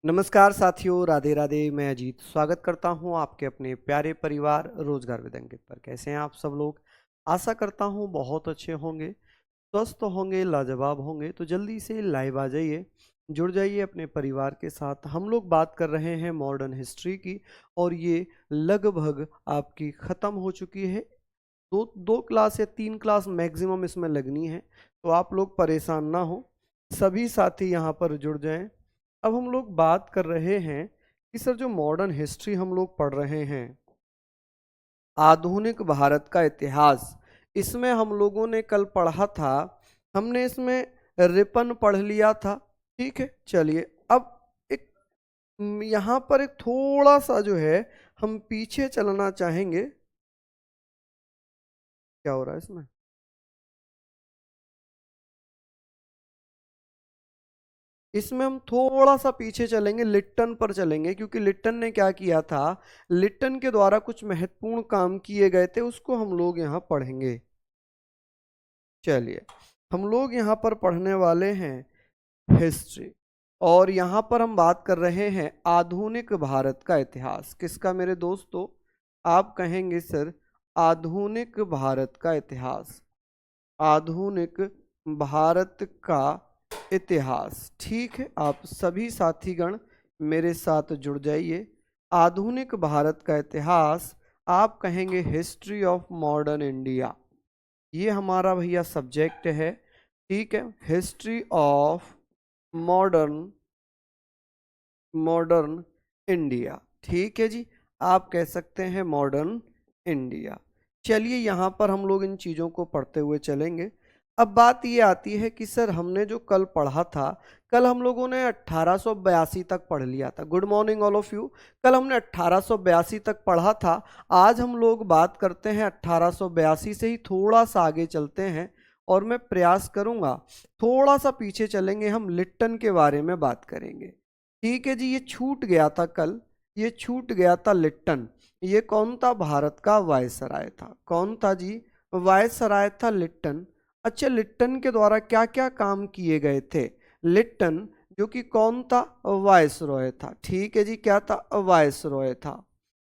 नमस्कार साथियों, राधे राधे। मैं अजीत स्वागत करता हूं आपके अपने प्यारे परिवार रोजगार विद अंकित पर। कैसे हैं आप सब लोग? आशा करता हूं बहुत अच्छे होंगे, स्वस्थ होंगे, लाजवाब होंगे। तो जल्दी से लाइव आ जाइए, जुड़ जाइए अपने परिवार के साथ। हम लोग बात कर रहे हैं मॉडर्न हिस्ट्री की, और ये लगभग आपकी ख़त्म हो चुकी है। दो दो क्लास या 3 क्लास मैक्सिमम इसमें लगनी है, तो आप लोग परेशान ना हो। सभी साथी यहाँ पर जुड़ जाएं। अब हम लोग बात कर रहे हैं कि सर, जो मॉडर्न हिस्ट्री हम लोग पढ़ रहे हैं, आधुनिक भारत का इतिहास, इसमें हम लोगों ने कल पढ़ा था। हमने इसमें रिपन पढ़ लिया था। ठीक है, चलिए अब एक यहाँ पर एक थोड़ा सा जो है हम पीछे चलना चाहेंगे। क्या हो रहा है इसमें? इसमें हम थोड़ा सा पीछे चलेंगे, लिट्टन पर चलेंगे, क्योंकि लिट्टन ने क्या किया था, लिट्टन के द्वारा कुछ महत्वपूर्ण काम किए गए थे, उसको हम लोग यहाँ पढ़ेंगे। चलिए, हम लोग यहाँ पर पढ़ने वाले हैं हिस्ट्री, और यहाँ पर हम बात कर रहे हैं आधुनिक भारत का इतिहास। किसका मेरे दोस्तों? आप कहेंगे सर आधुनिक भारत का इतिहास, आधुनिक भारत का इतिहास। ठीक है, आप सभी साथीगण मेरे साथ जुड़ जाइए। आधुनिक भारत का इतिहास, आप कहेंगे हिस्ट्री ऑफ मॉडर्न इंडिया। ये हमारा भैया सब्जेक्ट है। ठीक है, history of modern modern India. ठीक है जी, आप कह सकते हैं मॉडर्न इंडिया। चलिए, यहाँ पर हम लोग इन चीज़ों को पढ़ते हुए चलेंगे। अब बात ये आती है कि सर, हमने जो कल पढ़ा था, कल हम लोगों ने 1882 तक पढ़ लिया था। Good morning all of you. कल हमने 1882 तक पढ़ा था। आज हम लोग बात करते हैं 1882 से ही थोड़ा सा आगे चलते हैं, और मैं प्रयास करूंगा थोड़ा सा पीछे चलेंगे, हम लिट्टन के बारे में बात करेंगे। ठीक है जी, ये छूट गया था कल, ये छूट गया था लिट्टन। ये कौन था? भारत का वायसराय था। कौन था जी? वायसराय था लिट्टन। अच्छा, लिट्टन के द्वारा क्या क्या काम किए गए थे? लिट्टन जो कि कौन था? वायसरॉय था। ठीक है जी, क्या था? वायसरॉय था।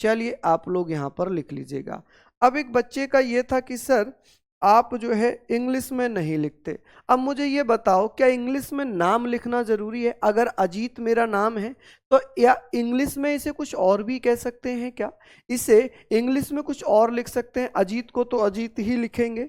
चलिए, आप लोग यहाँ पर लिख लीजिएगा। अब एक बच्चे का ये था कि सर, आप जो है इंग्लिश में नहीं लिखते। अब मुझे ये बताओ, क्या इंग्लिश में नाम लिखना जरूरी है? अगर अजीत मेरा नाम है, तो या इंग्लिश में इसे कुछ और भी कह सकते हैं क्या? इसे इंग्लिश में कुछ और लिख सकते हैं। अजीत को तो अजीत ही लिखेंगे,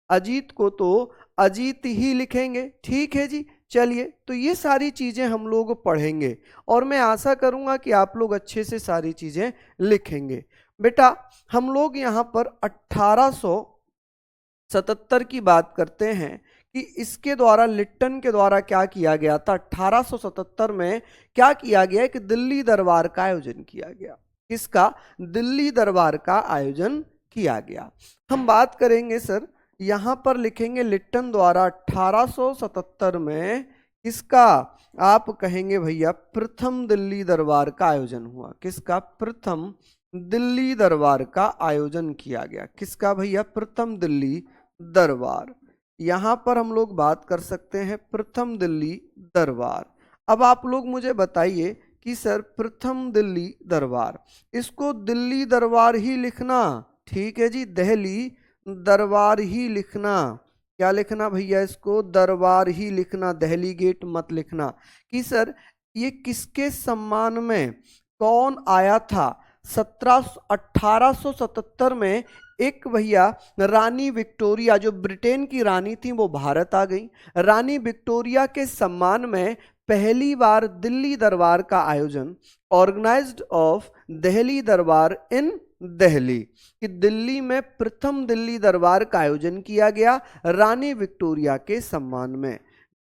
अजीत को तो अजीत ही लिखेंगे। ठीक है जी, चलिए, तो ये सारी चीजें हम लोग पढ़ेंगे, और मैं आशा करूंगा कि आप लोग अच्छे से सारी चीजें लिखेंगे। बेटा, हम लोग यहाँ पर 1877 की बात करते हैं कि इसके द्वारा, लिट्टन के द्वारा क्या किया गया था। 1877 में क्या किया गया कि दिल्ली दरबार का आयोजन किया गया। किसका? दिल्ली दरबार का आयोजन किया गया। हम बात करेंगे सर, यहां पर लिखेंगे लिट्टन द्वारा 1877 में किसका? आप कहेंगे भैया प्रथम दिल्ली दरबार का आयोजन हुआ। किसका? प्रथम दिल्ली दरबार का आयोजन किया गया। किसका भैया? प्रथम दिल्ली दरबार। यहां पर हम लोग बात कर सकते हैं प्रथम दिल्ली दरबार। अब आप लोग मुझे बताइए कि सर, प्रथम दिल्ली दरबार, इसको दिल्ली दरबार ही लिखना। ठीक है जी, दिल्ली दरबार ही लिखना। क्या लिखना भैया? इसको दरबार ही लिखना, दिल्ली गेट मत लिखना। कि सर, ये किसके सम्मान में कौन आया था? 1877 में एक भैया रानी विक्टोरिया, जो ब्रिटेन की रानी थी, वो भारत आ गई। रानी विक्टोरिया के सम्मान में पहली बार दिल्ली दरबार का आयोजन, ऑर्गेनाइज्ड ऑफ दिल्ली दरबार इन दिल्ली, कि दिल्ली में प्रथम दिल्ली दरबार का आयोजन किया गया रानी विक्टोरिया के सम्मान में।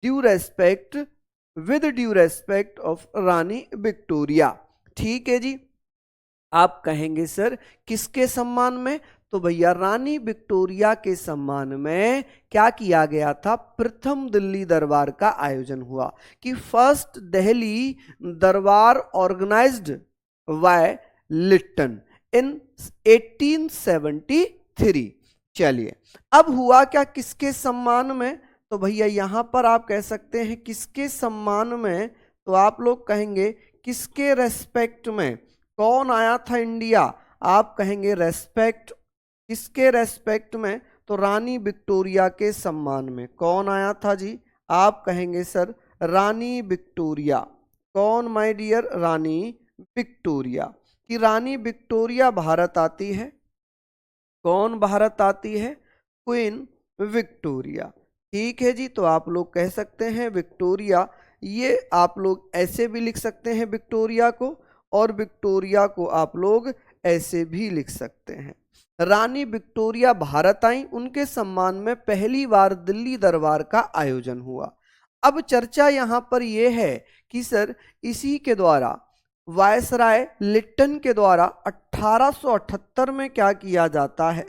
Due respect, with due respect of Rani Victoria. ठीक है जी, आप कहेंगे सर किसके सम्मान में? तो भैया रानी विक्टोरिया के सम्मान में क्या किया गया था? प्रथम दिल्ली दरबार का आयोजन हुआ, कि फर्स्ट दिल्ली दरबार ऑर्गेनाइज्ड बाय लिट्टन इन 1873। चलिए, अब हुआ क्या? किसके सम्मान में? तो भैया यहां पर आप कह सकते हैं किसके सम्मान में, तो आप लोग कहेंगे किसके रेस्पेक्ट में? कौन आया था इंडिया? आप कहेंगे रेस्पेक्ट, किसके रेस्पेक्ट में? तो रानी विक्टोरिया के सम्मान में। कौन आया था जी? आप कहेंगे सर रानी विक्टोरिया। कौन माय डियर? Rani Victoria. कि रानी विक्टोरिया भारत आती है। कौन भारत आती है? Queen Victoria. ठीक है जी, तो आप लोग कह सकते हैं विक्टोरिया। ये आप लोग ऐसे भी लिख सकते हैं विक्टोरिया को, और विक्टोरिया को आप लोग ऐसे भी लिख सकते हैं। रानी विक्टोरिया भारत आई, उनके सम्मान में पहली बार दिल्ली दरबार का आयोजन हुआ। अब चर्चा यहाँ पर यह है कि सर इसी के द्वारा वायसराय लिट्टन के द्वारा 1878 में क्या किया जाता है?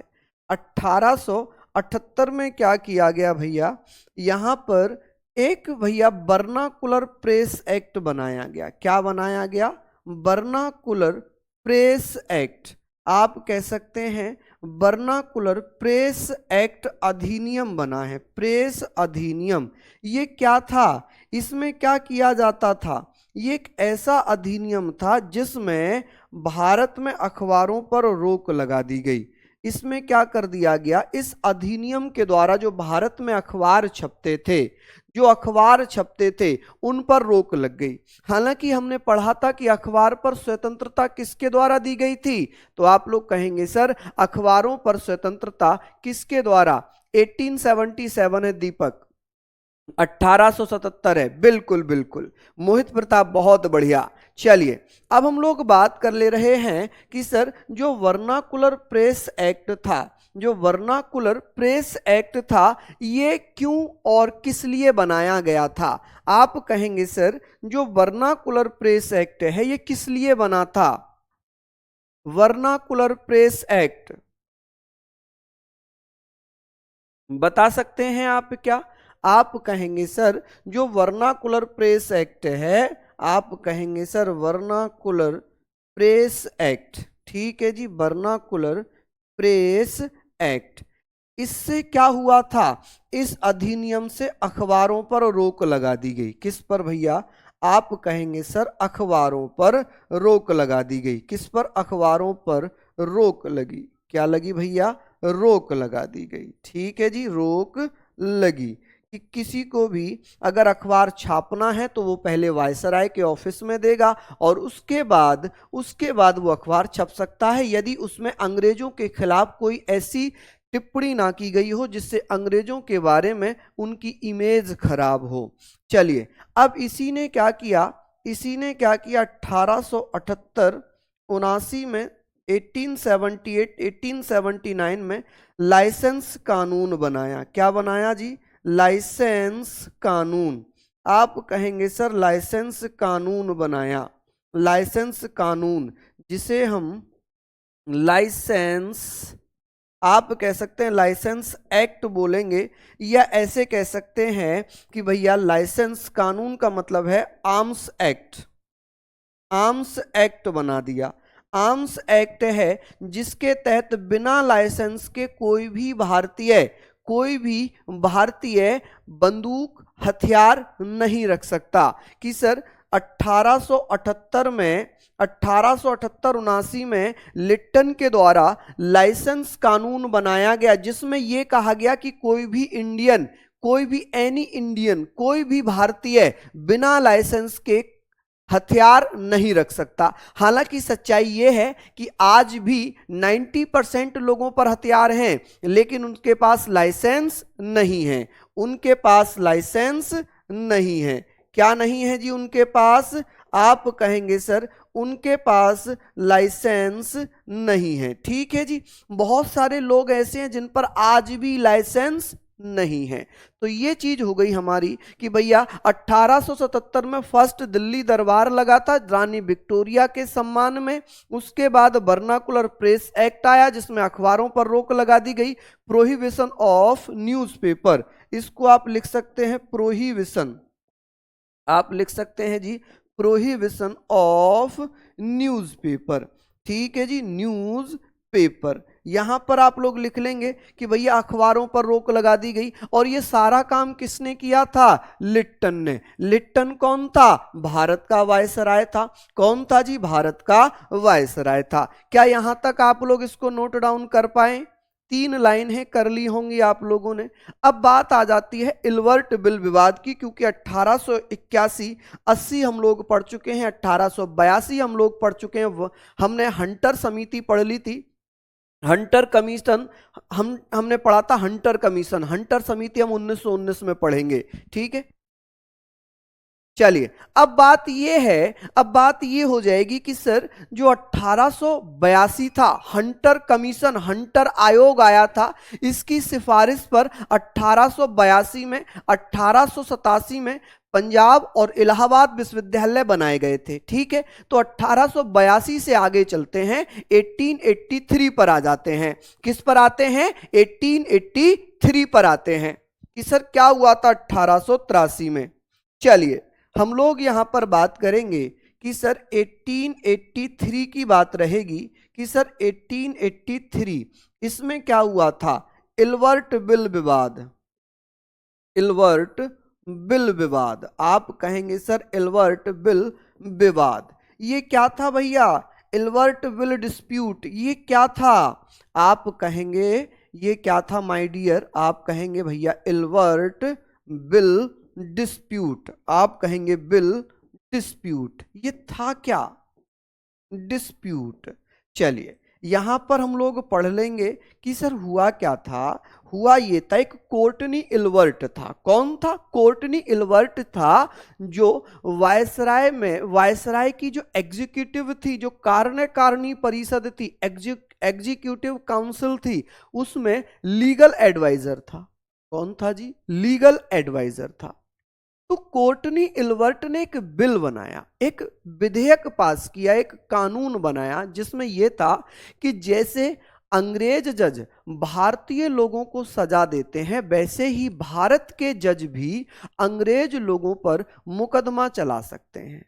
1878 में क्या किया गया भैया? यहाँ पर एक भैया वर्नाकुलर प्रेस एक्ट बनाया गया। क्या बनाया गया? Vernacular press act. आप कह सकते हैं वर्नाकुलर प्रेस एक्ट अधिनियम बना है। प्रेस अधिनियम ये क्या था? इसमें क्या किया जाता था? ये एक ऐसा अधिनियम था जिसमें भारत में अखबारों पर रोक लगा दी गई। इसमें क्या कर दिया गया? इस अधिनियम के द्वारा जो भारत में अखबार छपते थे, जो अखबार छपते थे उन पर रोक लग गई। हालांकि हमने पढ़ा था कि अखबार पर स्वतंत्रता किसके द्वारा दी गई थी, तो आप लोग कहेंगे सर अखबारों पर स्वतंत्रता किसके द्वारा? 1877 है दीपक, 1877 है। बिल्कुल बिल्कुल मोहित प्रताप, बहुत बढ़िया। चलिए अब हम लोग बात कर ले रहे हैं कि सर जो वर्नाकुलर प्रेस एक्ट था, जो वर्नाकुलर प्रेस एक्ट था, ये क्यों और किस लिए बनाया गया था? आप कहेंगे सर जो वर्नाकुलर प्रेस एक्ट है ये किस लिए बना था? वर्नाकुलर प्रेस एक्ट बता सकते हैं आप क्या? आप कहेंगे सर जो वर्नाकुलर प्रेस एक्ट है, आप कहेंगे सर वर्नाकुलर प्रेस एक्ट। ठीक है जी, वर्नाकुलर प्रेस एक्ट। इससे क्या हुआ था? इस अधिनियम से अखबारों पर रोक लगा दी गई। किस पर भैया? आप कहेंगे सर अखबारों पर रोक लगा दी गई। किस पर? अखबारों पर रोक लगी। क्या लगी भैया? रोक लगा दी गई। ठीक है जी, रोक लगी कि किसी को भी अगर अखबार छापना है तो वो पहले वायसराय के ऑफिस में देगा और उसके बाद वो अखबार छप सकता है, यदि उसमें अंग्रेजों के खिलाफ कोई ऐसी टिप्पणी ना की गई हो जिससे अंग्रेजों के बारे में उनकी इमेज खराब हो। चलिए अब इसी ने क्या किया? 1878 79 में 1878 1879 में लाइसेंस कानून बनाया। क्या बनाया जी? लाइसेंस कानून। आप कहेंगे सर लाइसेंस कानून बनाया। लाइसेंस कानून जिसे हम लाइसेंस, आप कह सकते हैं लाइसेंस एक्ट बोलेंगे, या ऐसे कह सकते हैं कि भैया लाइसेंस कानून का मतलब है आर्म्स एक्ट। आर्म्स एक्ट बना दिया। आर्म्स एक्ट है जिसके तहत बिना लाइसेंस के कोई भी भारतीय बंदूक हथियार नहीं रख सकता। कि सर 1878 में 79 में लिट्टन के द्वारा लाइसेंस कानून बनाया गया जिसमें यह कहा गया कि कोई भी इंडियन कोई भी भारतीय बिना लाइसेंस के हथियार नहीं रख सकता। हालांकि सच्चाई यह है कि आज भी 90% लोगों पर हथियार हैं लेकिन उनके पास लाइसेंस नहीं है। उनके पास लाइसेंस नहीं है। क्या नहीं है जी उनके पास? आप कहेंगे सर उनके पास लाइसेंस नहीं है। ठीक है जी, बहुत सारे लोग ऐसे हैं जिन पर आज भी लाइसेंस नहीं है। तो ये चीज हो गई हमारी कि भैया 1877 में फर्स्ट दिल्ली दरबार लगा था रानी विक्टोरिया के सम्मान में। उसके बाद वर्नाकुलर प्रेस एक्ट आया जिसमें अखबारों पर रोक लगा दी गई। प्रोहिबिशन ऑफ न्यूज़पेपर, इसको आप लिख सकते हैं प्रोहिबिशन। आप लिख सकते हैं जी प्रोहिबिशन ऑफ न्यूज़पेपर। ठीक है जी, न्यूज़ पेपर। यहां पर आप लोग लिख लेंगे कि भैया अखबारों पर रोक लगा दी गई, और ये सारा काम किसने किया था? लिट्टन ने। लिट्टन कौन था? भारत का वायसराय था। कौन था जी? भारत का वायसराय था। क्या यहां तक आप लोग इसको नोट डाउन कर पाए? 3 लाइन है, कर ली होंगी आप लोगों ने। अब बात आ जाती है इल्वर्ट बिल विवाद की, क्योंकि 1881 80 हम लोग पढ़ चुके हैं, 1882 हम लोग पढ़ चुके हैं। हमने हंटर समिति पढ़ ली थी, हंटर कमीशन हमने पढ़ा था। हंटर कमीशन, हंटर समिति हम 1919 में पढ़ेंगे। ठीक है, चलिए अब बात ये हो जाएगी कि सर जो 1882 था, हंटर कमीशन, हंटर आयोग आया था, इसकी सिफारिश पर 1882 में 1887 में पंजाब और इलाहाबाद विश्वविद्यालय बनाए गए थे। ठीक है, तो 1882 से आगे चलते हैं, 1883 पर आ जाते हैं। किस पर आते हैं? 1883 पर आते हैं कि सर क्या हुआ था 1883 में। चलिए हम लोग यहां पर बात करेंगे कि सर 1883 की बात रहेगी कि सर 1883 इसमें क्या हुआ था? इल्वर्ट बिल विवाद। इल्वर्ट बिल विवाद, आप कहेंगे सर इल्वर्ट बिल विवाद। ये क्या था भैया? इल्वर्ट बिल डिस्प्यूट। ये क्या था? आप कहेंगे ये क्या था माय डियर? आप कहेंगे भैया इल्वर्ट बिल डिस्प्यूट। आप कहेंगे बिल डिस्प्यूट। ये था क्या? डिस्प्यूट। चलिए यहां पर हम लोग पढ़ लेंगे कि सर हुआ क्या था। हुआ ये था, एक कोर्टनी इल्वर्ट था। कौन था? कोर्टनी इल्वर्ट था, जो वायसराय की जो एग्जीक्यूटिव थी, जो कार्यकारिणी परिषद थी, एग्जीक्यूटिव काउंसिल थी, उसमें लीगल एडवाइजर था। कौन था जी? लीगल एडवाइजर था। तो कोर्टनी इल्वर्ट ने एक बिल बनाया, एक विधेयक पास किया, एक कानून बनाया, जिसमें यह था कि जैसे अंग्रेज जज भारतीय लोगों को सजा देते हैं, वैसे ही भारत के जज भी अंग्रेज लोगों पर मुकदमा चला सकते हैं।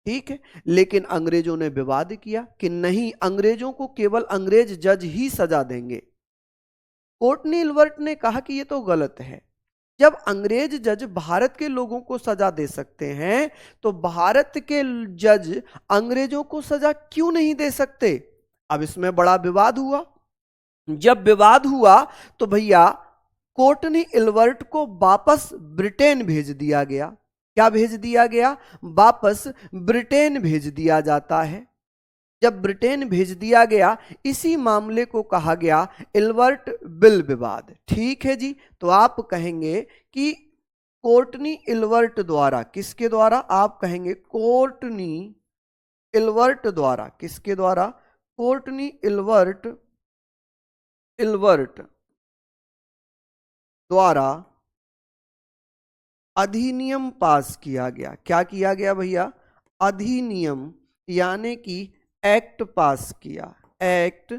ठीक है, लेकिन अंग्रेजों ने विवाद किया कि नहीं, अंग्रेजों को केवल अंग्रेज जज ही सजा देंगे। कोर्टनी इल्वर्ट ने कहा कि यह तो गलत है। जब अंग्रेज जज भारत के लोगों को सजा दे सकते हैं, तो भारत के जज अंग्रेजों को सजा क्यों नहीं दे सकते? अब इसमें बड़ा विवाद हुआ। जब विवाद हुआ तो भैया कोर्टनी इल्वर्ट को वापस ब्रिटेन भेज दिया गया। क्या भेज दिया गया? वापस ब्रिटेन भेज दिया जाता है। जब ब्रिटेन भेज दिया गया, इसी मामले को कहा गया इल्वर्ट बिल विवाद। ठीक है जी, तो आप कहेंगे कि कोर्टनी इल्वर्ट द्वारा, किसके द्वारा? आप कहेंगे कोर्टनी इल्वर्ट द्वारा। किसके द्वारा? कोर्टनी इल्वर्ट द्वारा अधिनियम पास किया गया। क्या किया गया भैया? अधिनियम, यानी कि एक्ट पास किया। एक्ट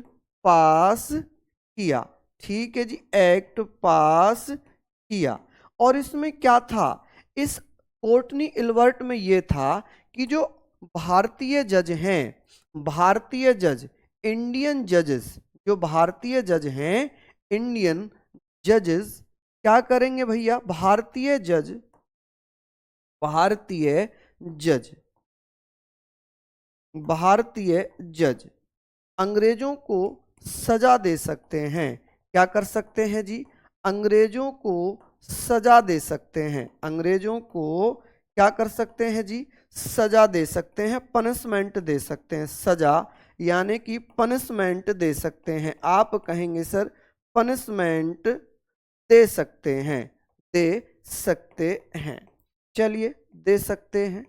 पास किया। ठीक है जी, एक्ट पास किया। और इसमें क्या था? इस कोर्टनी इल्वर्ट में यह था कि जो भारतीय जज हैं, भारतीय जज, इंडियन जजेस, जो भारतीय जज हैं, इंडियन जजेस क्या करेंगे भैया? भारतीय जज, भारतीय जज, भारतीय जज अंग्रेजों को सजा दे सकते हैं। क्या कर सकते हैं जी? अंग्रेजों को सजा दे सकते हैं। अंग्रेजों को क्या कर सकते हैं जी? सजा दे सकते हैं, पनिशमेंट दे सकते हैं। सजा यानी कि पनिशमेंट दे सकते हैं। आप कहेंगे सर पनिशमेंट दे सकते हैं, दे सकते हैं। चलिए, दे सकते हैं।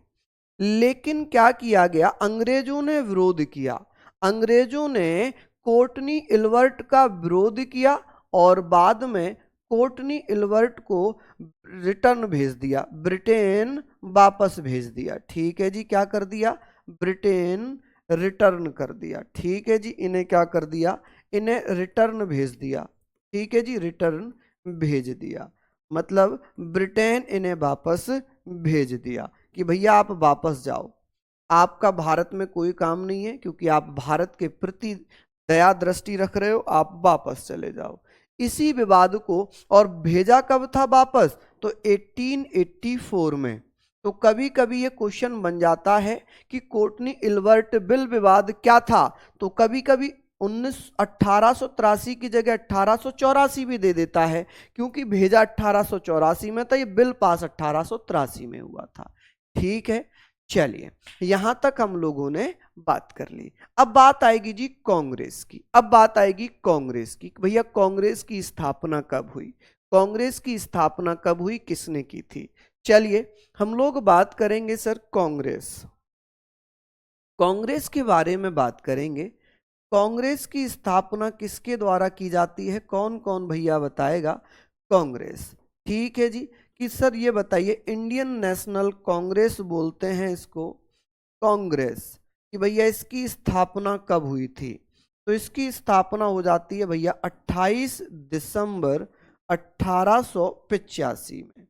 लेकिन क्या किया गया? अंग्रेजों ने विरोध किया। अंग्रेजों ने कोर्टनी इल्वर्ट का विरोध किया और बाद में कोर्टनी इल्वर्ट को रिटर्न भेज दिया, ब्रिटेन वापस भेज दिया। ठीक है जी, क्या कर दिया? ब्रिटेन रिटर्न कर दिया। ठीक है जी, इन्हें क्या कर दिया? इन्हें रिटर्न भेज दिया। ठीक है जी, रिटर्न भेज दिया, मतलब ब्रिटेन इन्हें वापस भेज दिया कि भैया आप वापस जाओ, आपका भारत में कोई काम नहीं है, क्योंकि आप भारत के प्रति दया दृष्टि रख रहे हो आप वापस चले जाओ। इसी विवाद को और भेजा कब था वापस, तो 1884 में। तो कभी कभी ये क्वेश्चन बन जाता है कि कोर्टनी इल्बर्ट बिल विवाद क्या था, तो कभी कभी 1883 की जगह 1884 भी दे देता है, क्योंकि भेजा 1884 में था, ये बिल पास 1883 में हुआ था। ठीक है, चलिए यहां तक हम लोगों ने बात कर ली। अब बात आएगी जी कांग्रेस की। अब बात आएगी कांग्रेस की। भैया कांग्रेस की स्थापना कब हुई, कांग्रेस की स्थापना कब हुई, किसने की थी। चलिए हम लोग बात करेंगे सर कांग्रेस, कांग्रेस के बारे में बात करेंगे। कांग्रेस की स्थापना किसके द्वारा की जाती है, कौन कौन भैया बताएगा। कांग्रेस, ठीक है जी, कि सर ये बताइए इंडियन नेशनल कांग्रेस बोलते हैं इसको कांग्रेस, कि भैया इसकी स्थापना कब हुई थी। तो इसकी स्थापना हो जाती है भैया 28 दिसंबर 1885 में।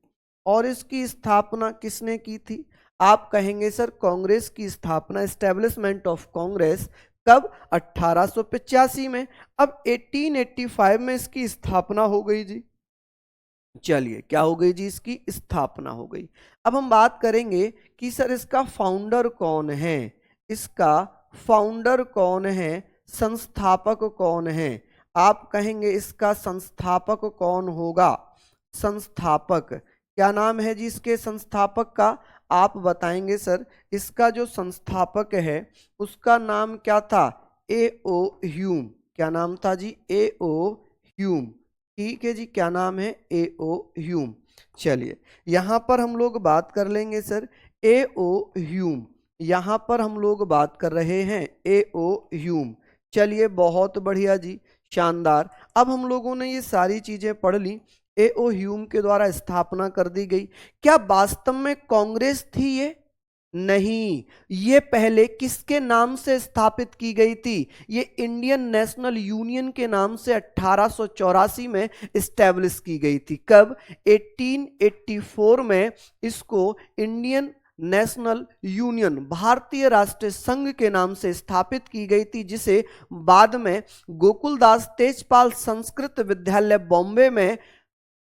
और इसकी स्थापना किसने की थी, आप कहेंगे सर कांग्रेस की स्थापना, एस्टेब्लिशमेंट ऑफ कांग्रेस कब, 1885 में। अब 1885 में इसकी स्थापना हो गई जी। चलिए क्या हो गई जी, इसकी स्थापना हो गई। अब हम बात करेंगे कि सर इसका फाउंडर कौन है, इसका फाउंडर कौन है, संस्थापक कौन है। आप कहेंगे इसका संस्थापक कौन होगा, संस्थापक क्या नाम है जी इसके संस्थापक का, आप बताएंगे सर। इसका जो संस्थापक है उसका नाम क्या था, A.O. ह्यूम। क्या नाम था जी, A.O. ह्यूम। ठीक है जी, क्या नाम है, A.O. ह्यूम। चलिए यहां पर हम लोग बात कर लेंगे सर A.O. ह्यूम, यहां पर हम लोग बात कर रहे हैं A.O. ह्यूम। चलिए बहुत बढ़िया जी, शानदार। अब हम लोगों ने ये सारी चीजें पढ़ ली, A.O. ह्यूम के द्वारा स्थापना कर दी गई। क्या वास्तव में कांग्रेस थी ये, नहीं, ये पहले किसके नाम से स्थापित की गई थी, ये इंडियन नेशनल यूनियन के नाम से 1884 में स्टैब्लिश की गई थी। कब, 1884 में इसको इंडियन नेशनल यूनियन, भारतीय राष्ट्रीय संघ के नाम से स्थापित की गई थी, जिसे बाद में गोकुलदास तेजपाल संस्कृत विद्यालय बॉम्बे में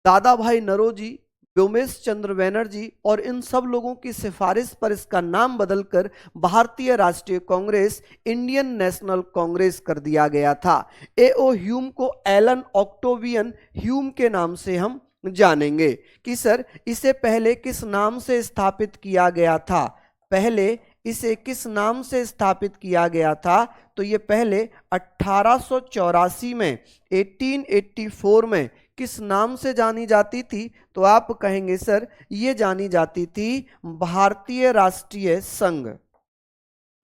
दादा भाई नौरोजी, व्योमेश चंद्र बैनर्जी और इन सब लोगों की सिफारिश पर इसका नाम बदलकर भारतीय राष्ट्रीय कांग्रेस, इंडियन नेशनल कांग्रेस कर दिया गया था। A.O. ह्यूम को एलन ऑक्टेवियन ह्यूम के नाम से हम जानेंगे कि सर इसे पहले किस नाम से स्थापित किया गया था, पहले इसे किस नाम से स्थापित किया गया था। तो ये पहले 1884 में, 1884 में किस नाम से जानी जाती थी, तो आप कहेंगे सर ये जानी जाती थी भारतीय राष्ट्रीय संघ,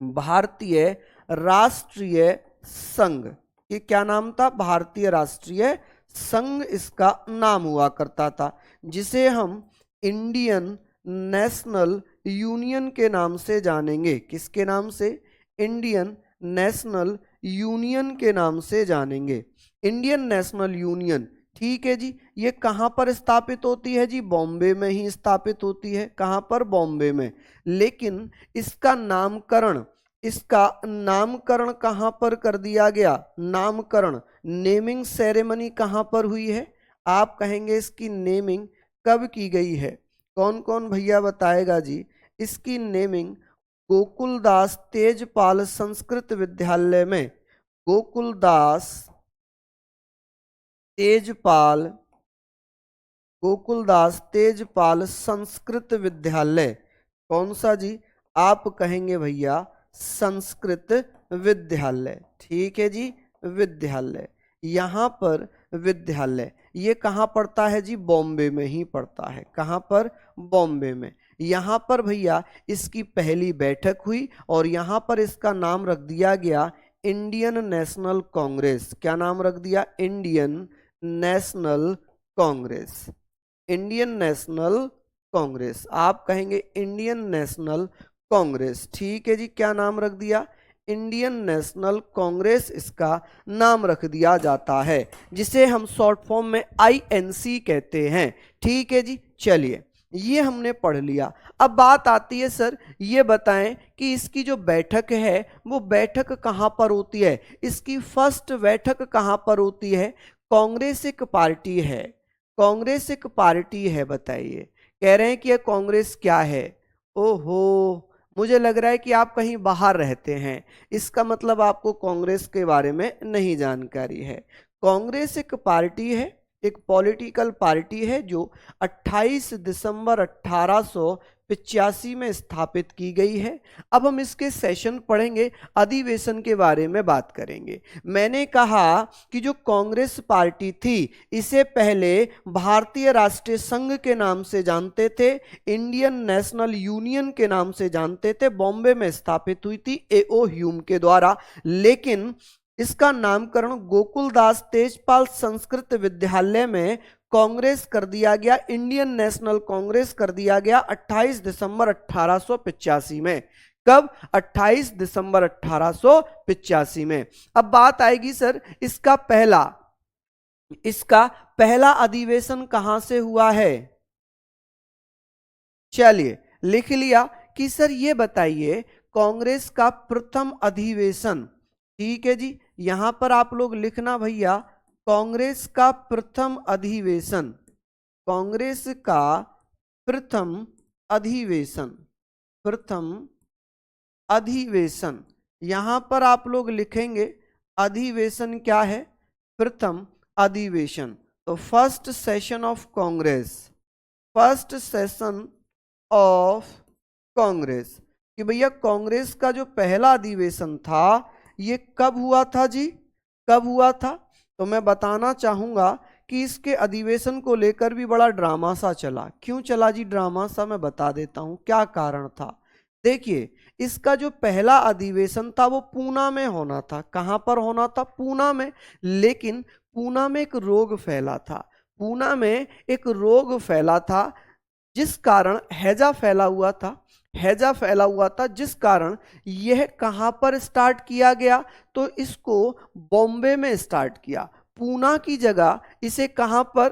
भारतीय राष्ट्रीय संघ। ये क्या नाम था, भारतीय राष्ट्रीय संघ इसका नाम हुआ करता था, जिसे हम इंडियन नेशनल यूनियन के नाम से जानेंगे। किसके नाम से, इंडियन नेशनल यूनियन के नाम से जानेंगे, इंडियन नेशनल यूनियन। ठीक है जी, ये कहाँ पर स्थापित होती है जी, बॉम्बे में ही स्थापित होती है। कहाँ पर, बॉम्बे में। लेकिन इसका नामकरण, इसका नामकरण कहाँ पर कर दिया गया, नामकरण, नेमिंग सेरेमनी कहाँ पर हुई है, आप कहेंगे इसकी नेमिंग कब की गई है, कौन कौन भैया बताएगा जी। इसकी नेमिंग गोकुलदास तेजपाल संस्कृत विद्यालय में, गोकुलदास तेजपाल, गोकुलदास तेजपाल संस्कृत विद्यालय, कौन सा जी, आप कहेंगे भैया संस्कृत विद्यालय। ठीक है जी, विद्यालय, यहाँ पर विद्यालय, ये कहाँ पड़ता है जी, बॉम्बे में ही पड़ता है। कहाँ पर, बॉम्बे में। यहाँ पर भैया इसकी पहली बैठक हुई और यहाँ पर इसका नाम रख दिया गया इंडियन नेशनल कांग्रेस। क्या नाम रख दिया, Indian national Congress, Indian national Congress. आप कहेंगे इंडियन नेशनल कांग्रेस। ठीक है जी, क्या नाम रख दिया, इंडियन नेशनल कांग्रेस इसका नाम रख दिया जाता है, जिसे हम शॉर्ट फॉर्म में INC कहते हैं। ठीक है जी, चलिए ये हमने पढ़ लिया। अब बात आती है सर, ये बताएं कि इसकी जो बैठक है वो बैठक कहां पर होती है, इसकी फर्स्ट बैठक कहां पर होती है। कांग्रेस एक पार्टी है, कांग्रेस एक पार्टी है, बताइए। कह रहे हैं कि यह कांग्रेस क्या है। ओहो, मुझे लग रहा है कि आप कहीं बाहर रहते हैं, इसका मतलब आपको कांग्रेस के बारे में नहीं जानकारी है। कांग्रेस एक पार्टी है, एक पॉलिटिकल पार्टी है जो 28 दिसंबर 1885 में स्थापित की गई है। अब हम इसके सेशन पढ़ेंगे, अधिवेशन के बारे में बात करेंगे। मैंने कहा कि जो कांग्रेस पार्टी थी इसे पहले भारतीय राष्ट्रीय संघ के नाम से जानते थे, इंडियन नेशनल यूनियन के नाम से जानते थे, बॉम्बे में स्थापित हुई थी A.O. ह्यूम के द्वारा, लेकिन इसका नामकरण गोकुलदास तेजपाल संस्कृत विद्यालय में कांग्रेस कर दिया गया, इंडियन नेशनल कांग्रेस कर दिया गया 28 दिसंबर 1885 में। कब? 28 दिसंबर 1885 में। अब बात आएगी सर, इसका पहला अधिवेशन कहां से हुआ है। चलिए लिख लिया कि सर ये बताइए कांग्रेस का प्रथम अधिवेशन, ठीक है जी, यहां पर आप लोग लिखना भैया, कांग्रेस का प्रथम अधिवेशन, कांग्रेस का प्रथम अधिवेशन, प्रथम अधिवेशन, यहां पर आप लोग लिखेंगे अधिवेशन क्या है, प्रथम अधिवेशन। तो first session of Congress, first session of Congress, कि भैया कांग्रेस का जो पहला अधिवेशन था ये कब हुआ था जी, कब हुआ था। तो मैं बताना चाहूंगा कि इसके अधिवेशन को लेकर भी बड़ा ड्रामा सा चला। क्यों चला जी ड्रामा सा, मैं बता देता हूं क्या कारण था। देखिए, इसका जो पहला अधिवेशन था वो पूना में होना था। कहां पर होना था? पूना में। लेकिन पूना में एक रोग फैला था, पूना में एक रोग फैला था जिस कारण हैजा फैला हुआ था, हैजा फैला हुआ था, जिस कारण यह कहां पर स्टार्ट किया गया, तो इसको बॉम्बे में स्टार्ट किया। पूना की जगह इसे कहां पर,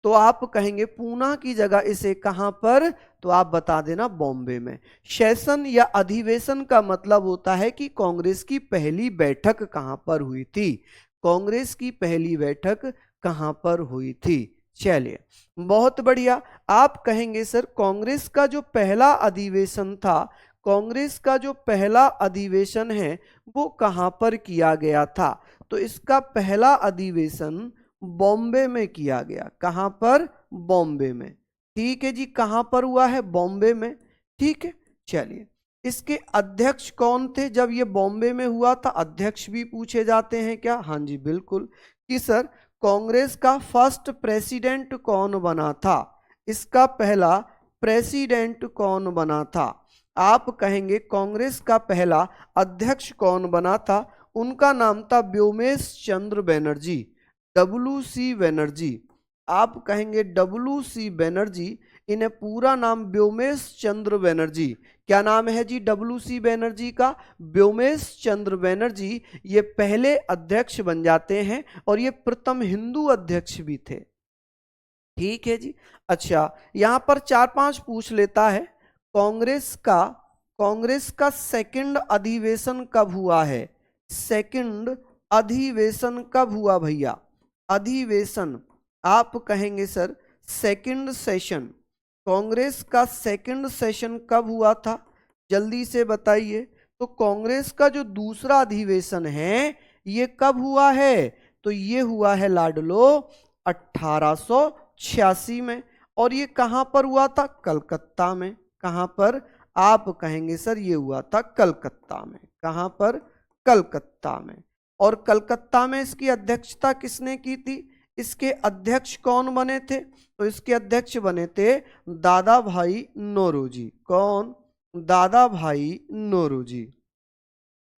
तो आप कहेंगे पूना की जगह इसे कहां पर, तो आप बता देना बॉम्बे में। सेशन या अधिवेशन का मतलब होता है कि कांग्रेस की पहली बैठक कहां पर हुई थी, कांग्रेस की पहली बैठक कहां पर हुई थी। चलिए बहुत बढ़िया। आप कहेंगे सर कांग्रेस का जो पहला अधिवेशन था, कांग्रेस का जो पहला अधिवेशन है वो कहां पर किया गया था, तो इसका पहला अधिवेशन बॉम्बे में किया गया। कहां पर? बॉम्बे में। ठीक है जी, कहां पर हुआ है? बॉम्बे में। ठीक है, चलिए इसके अध्यक्ष कौन थे जब ये बॉम्बे में हुआ था? अध्यक्ष भी पूछे जाते हैं क्या? हाँ जी बिल्कुल। कि सर कांग्रेस का फर्स्ट प्रेसिडेंट कौन बना था, इसका पहला प्रेसिडेंट कौन बना था? आप कहेंगे कांग्रेस का पहला अध्यक्ष कौन बना था, उनका नाम था व्योमेश चंद्र बनर्जी, WC बनर्जी। आप कहेंगे WC बनर्जी, इन्हें पूरा नाम व्योमेश चंद्र बनर्जी। क्या नाम है जी WC बनर्जी का? व्योमेश चंद्र बनर्जी। ये पहले अध्यक्ष बन जाते हैं और ये प्रथम हिंदू अध्यक्ष भी थे। ठीक है जी। अच्छा, यहां पर 4-5 पूछ लेता है, कांग्रेस का सेकंड अधिवेशन कब हुआ है? सेकंड अधिवेशन कब हुआ भैया? अधिवेशन आप कहेंगे सर सेकंड सेशन, कांग्रेस का सेकंड सेशन कब हुआ था? जल्दी से बताइए। तो कांग्रेस का जो दूसरा अधिवेशन है ये कब हुआ है? तो ये हुआ है लाडलो 1886 में। और ये कहां पर हुआ था? कलकत्ता में। कहां पर? आप कहेंगे सर ये हुआ था कलकत्ता में। कहां पर? कलकत्ता में। और कलकत्ता में इसकी अध्यक्षता किसने की थी? इसके अध्यक्ष कौन बने थे? तो इसके अध्यक्ष बने थे दादा भाई नौरोजी। कौन? दादा भाई नौरोजी,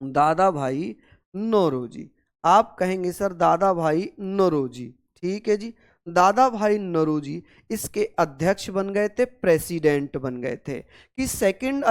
दादा भाई नौरोजी। आप कहेंगे सर दादा भाई नौरोजी। ठीक है जी, दादा भाई नौरोजी इसके अध्यक्ष बन गए थे, प्रेसिडेंट बन गए थे। कि सेकंड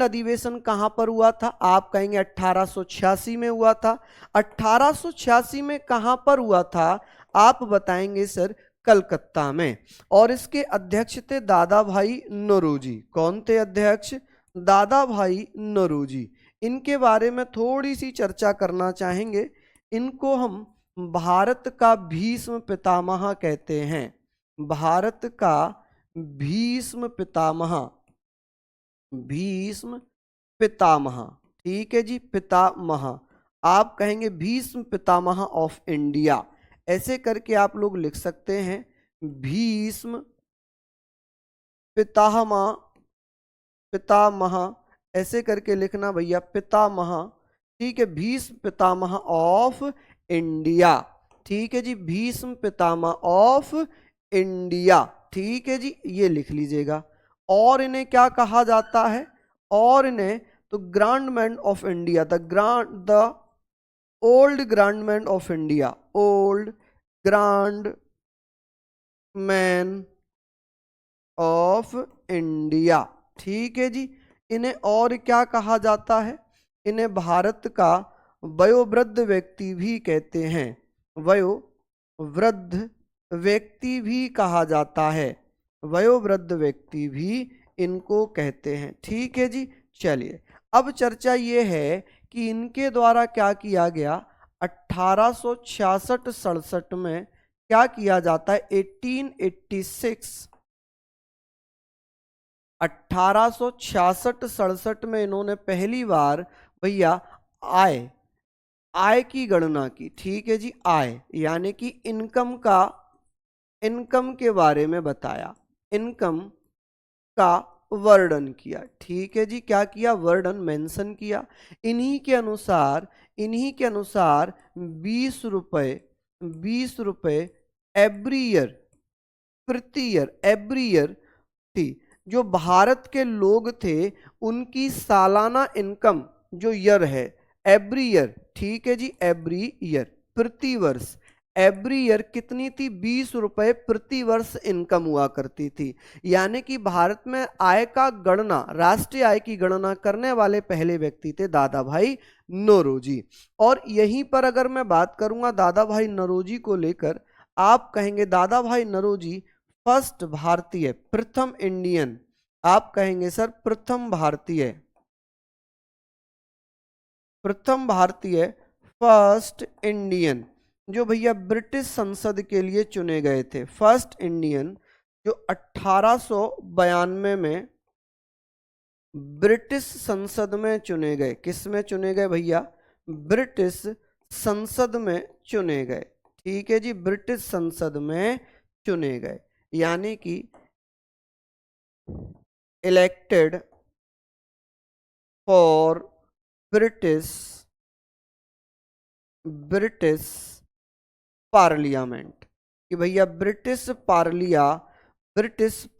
अधिवेशन कहां पर हुआ था? आप कहेंगे 1886 में हुआ था। 1886 में कहां पर हुआ था? आप बताएंगे सर कलकत्ता में। और इसके अध्यक्ष थे दादा भाई नौरोजी। कौन थे अध्यक्ष? दादा भाई नौरोजी। इनके बारे में थोड़ी सी चर्चा करना चाहेंगे। इनको हम भारत का भीष्म पितामह कहते हैं। भारत का भीष्म पितामह, भीष्म पितामह, ठीक है जी, पितामह। आप कहेंगे भीष्म पितामह ऑफ इंडिया, ऐसे करके आप लोग लिख सकते हैं। भीष्म पितामह, पितामह ऐसे करके लिखना भैया, पितामह, ठीक है, भीष्म पितामह ऑफ इंडिया, ठीक है जी, भीष्म पितामह ऑफ इंडिया, ठीक है जी, ये लिख लीजिएगा। और इन्हें क्या कहा जाता है? और इन्हें तो grand man of India, the old grand man of India, old grand man of India, ठीक है जी। इन्हें और क्या कहा जाता है? इन्हें भारत का वयोवृद्ध व्यक्ति भी कहते हैं, वयोवृद्ध व्यक्ति भी कहा जाता है, वयोवृद्ध व्यक्ति भी इनको कहते हैं, ठीक है जी। चलिए अब चर्चा ये है कि इनके द्वारा क्या किया गया 1866-67 में, क्या किया जाता है 1866-67 में इन्होंने पहली बार भैया आय की गणना की, ठीक है जी, आय यानी कि इनकम के बारे में बताया, इनकम का वर्णन किया, ठीक है जी, क्या किया? वर्णन, मेंशन किया। इन्हीं के अनुसार 20 रुपए एवरी ईयर, प्रति ईयर, एवरी ईयर थी। जो भारत के लोग थे उनकी सालाना इनकम जो ईयर है, एवरी ईयर, ठीक है जी, एवरी ईयर, प्रति वर्ष, एवरी ईयर कितनी थी? 20 रुपए प्रति वर्ष इनकम हुआ करती थी। यानी कि भारत में आय का गणना, राष्ट्रीय आय की गणना करने वाले पहले व्यक्ति थे दादा भाई नौरोजी। और यहीं पर अगर मैं बात करूंगा दादा भाई नौरोजी को लेकर, आप कहेंगे दादा भाई नौरोजी फर्स्ट भारतीय, प्रथम इंडियन, आप कहेंगे सर प्रथम भारतीय, प्रथम भारतीय, फर्स्ट इंडियन जो भैया ब्रिटिश संसद के लिए चुने गए थे, फर्स्ट इंडियन जो 1892 में ब्रिटिश संसद में चुने गए। किस में चुने गए भैया? ब्रिटिश संसद में चुने गए, ठीक है जी, ब्रिटिश संसद में चुने गए, यानी कि इलेक्टेड फॉर ब्रिटिश पार्लियामेंट, कि भैया ब्रिटिश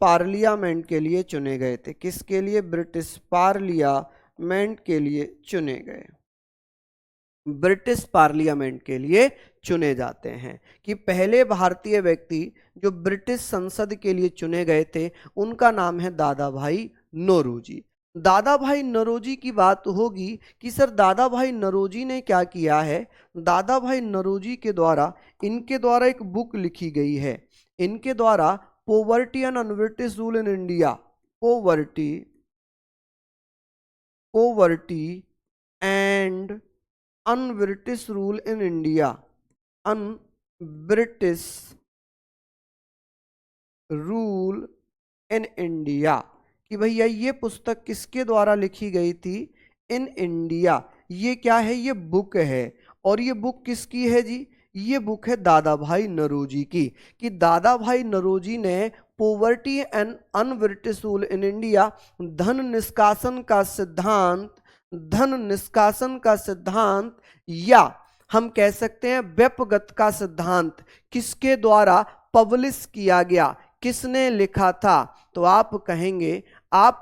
पार्लियामेंट के लिए चुने गए थे। किसके लिए? ब्रिटिश पार्लियामेंट के लिए चुने गए, ब्रिटिश पार्लियामेंट के लिए चुने जाते हैं। कि पहले भारतीय व्यक्ति जो ब्रिटिश संसद के लिए चुने गए थे उनका नाम है दादा भाई नौरोजी। दादा भाई नौरोजी की बात होगी कि सर दादा भाई नौरोजी ने क्या किया है। दादा भाई नौरोजी के द्वारा, इनके द्वारा एक बुक लिखी गई है, इनके द्वारा poverty and un-British rule in India, poverty and un-British rule in India, un-British rule in India, कि भैया ये पुस्तक किसके द्वारा लिखी गई थी? In India. ये क्या है? ये बुक है। और ये बुक किसकी है जी? ये बुक है दादा भाई नौरोजी की। कि दादा भाई नौरोजी ने poverty and un-British rule in India, धन निष्कासन का सिद्धांत या हम कह सकते हैं व्यपगत का सिद्धांत किसके द्वारा पब्लिश किया गया, किसने लिखा था? तो आप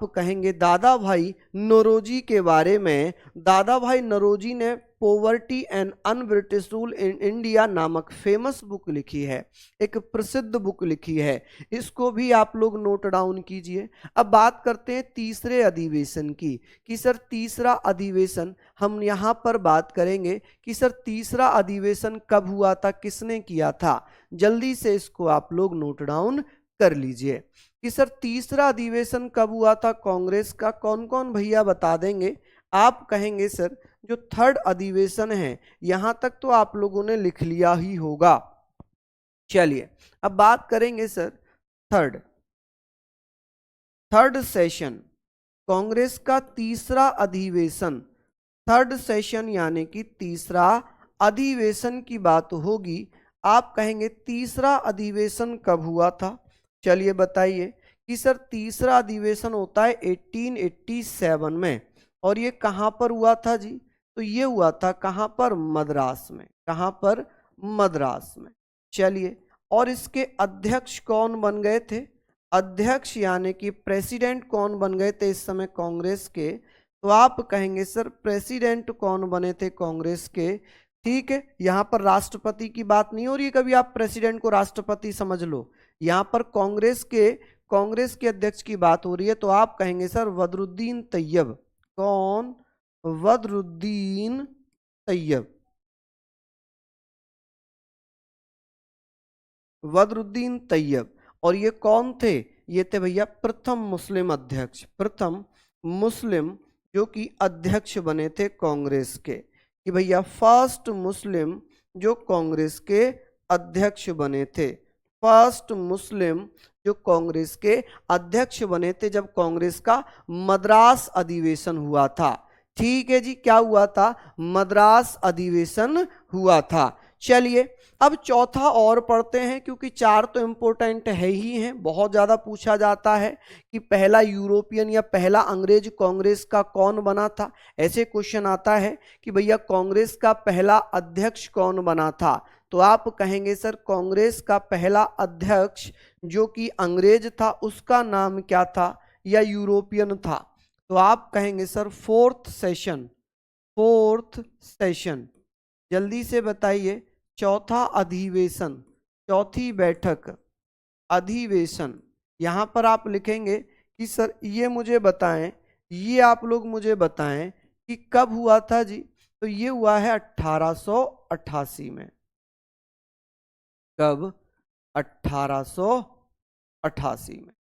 कहेंगे दादा भाई नौरोजी के बारे में। दादा भाई नौरोजी ने poverty and un-British rule in India नामक फेमस बुक लिखी है, एक प्रसिद्ध बुक लिखी है, इसको भी आप लोग नोट डाउन कीजिए। अब बात करते हैं तीसरे अधिवेशन की कि सर तीसरा अधिवेशन हम यहाँ पर बात करेंगे कि सर तीसरा अधिवेशन कब हुआ था, किसने किया था। जल्दी से इसको आप लोग नोट डाउन कर लीजिए कि सर तीसरा अधिवेशन कब हुआ था कांग्रेस का। कौन कौन भैया बता देंगे। आप कहेंगे सर जो थर्ड अधिवेशन है, यहां तक तो आप लोगों ने लिख लिया ही होगा। चलिए अब बात करेंगे सर थर्ड सेशन, कांग्रेस का तीसरा अधिवेशन, थर्ड सेशन यानी कि तीसरा अधिवेशन की बात होगी। आप कहेंगे तीसरा अधिवेशन कब हुआ था। चलिए बताइए कि सर तीसरा अधिवेशन होता है 1887 में, और ये कहाँ पर हुआ था जी। तो ये हुआ था कहाँ पर, मद्रास में। कहाँ पर, मद्रास में। चलिए और इसके अध्यक्ष कौन बन गए थे, अध्यक्ष यानी कि प्रेसिडेंट कौन बन गए थे इस समय कांग्रेस के। तो आप कहेंगे सर प्रेसिडेंट कौन बने थे कांग्रेस के। ठीक है, यहाँ पर राष्ट्रपति की बात नहीं हो रही, कभी आप प्रेसिडेंट को राष्ट्रपति समझ लो, यहाँ पर कांग्रेस के अध्यक्ष की बात हो रही है। तो आप कहेंगे सर बदरुद्दीन तैयब। कौन, बदरुद्दीन तैयब। बदरुद्दीन तैयब। और ये कौन थे, ये थे भैया प्रथम मुस्लिम अध्यक्ष, प्रथम मुस्लिम जो कि अध्यक्ष बने थे कांग्रेस के, कि भैया फर्स्ट मुस्लिम जो कांग्रेस के अध्यक्ष बने थे, फर्स्ट मुस्लिम जो कांग्रेस के अध्यक्ष बने थे जब कांग्रेस का मद्रास अधिवेशन हुआ था। ठीक है जी, क्या हुआ था, मद्रास अधिवेशन हुआ था। चलिए अब चौथा और पढ़ते हैं, क्योंकि चार तो इंपॉर्टेंट है ही हैं, बहुत ज्यादा पूछा जाता है कि पहला यूरोपियन या पहला अंग्रेज कांग्रेस का कौन बना था। ऐसे क्वेश्चन आता है कि भैया कांग्रेस का पहला अध्यक्ष कौन बना था। तो आप कहेंगे सर कांग्रेस का पहला अध्यक्ष जो कि अंग्रेज था उसका नाम क्या था, या यूरोपियन था। तो आप कहेंगे sir fourth session, fourth session. जल्दी से बताइए, चौथा अधिवेशन, चौथी बैठक, अधिवेशन। यहां पर आप लिखेंगे कि सर ये मुझे बताएं, ये आप लोग मुझे बताएं कि कब हुआ था जी। तो ये हुआ है 1888 में। कब, 1888 में।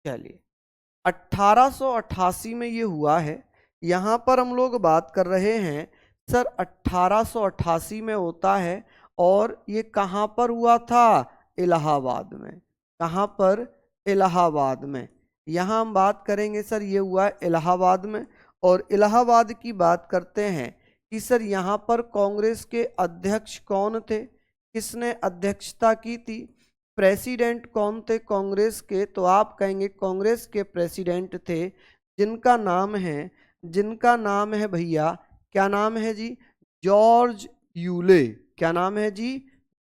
चलिए 1888 में ये हुआ है। यहां पर हम लोग बात कर रहे हैं सर 1888 में होता है, और ये कहां पर हुआ था, इलाहाबाद में। कहां पर, इलाहाबाद में। यहां हम बात करेंगे सर ये हुआ है इलाहाबाद में। और इलाहाबाद की बात करते हैं कि सर यहां पर कांग्रेस के अध्यक्ष कौन थे, किसने अध्यक्षता की थी, प्रेसिडेंट कौन थे कांग्रेस के। तो आप कहेंगे कांग्रेस के प्रेसिडेंट थे जिनका नाम है, जिनका नाम है भैया, क्या नाम है जी, जॉर्ज यूले। क्या नाम है जी,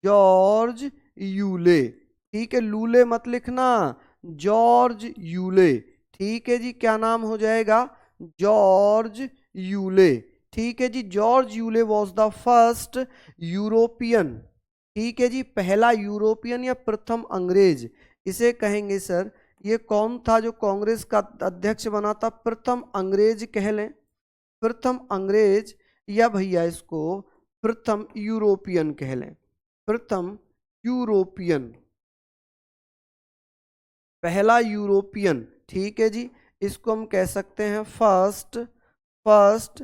जॉर्ज यूले। ठीक है, लूले मत लिखना, जॉर्ज यूले। ठीक है जी, क्या नाम हो जाएगा, जॉर्ज यूले। ठीक है जी, George Yule was the first European. ठीक है जी, पहला यूरोपियन या प्रथम अंग्रेज, इसे कहेंगे सर ये कौन था जो कांग्रेस का अध्यक्ष बना था, प्रथम अंग्रेज कह लें, प्रथम अंग्रेज, या भैया इसको प्रथम यूरोपियन कह लें, प्रथम यूरोपियन, पहला यूरोपियन। ठीक है जी, इसको हम कह सकते हैं फर्स्ट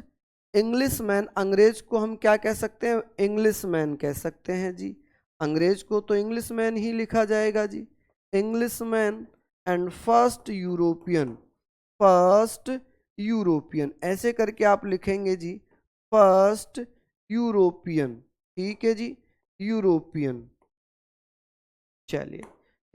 इंग्लिशमैन। अंग्रेज को हम क्या कह सकते हैं, इंग्लिशमैन कह सकते हैं जी। अंग्रेज को तो इंग्लिशमैन ही लिखा जाएगा जी, Englishman. And first European, first European, ऐसे करके आप लिखेंगे जी, फर्स्ट यूरोपियन। ठीक है जी, यूरोपियन। चलिए